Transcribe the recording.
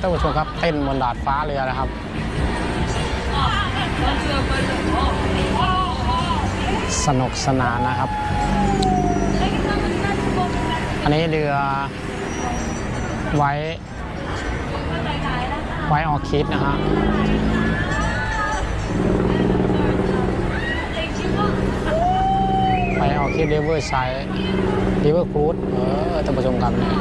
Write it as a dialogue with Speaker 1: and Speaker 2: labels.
Speaker 1: ท่านผู้ชมครับเต้นบนดาดฟ้าเรือนะครับสนุกสนานนะครับอันนี้เรือไว้ออคิดนะฮะไว้ออคิดริเวอร์ไซด์ริเวอร์ครูซท่านผู้ชมครับเนี่ย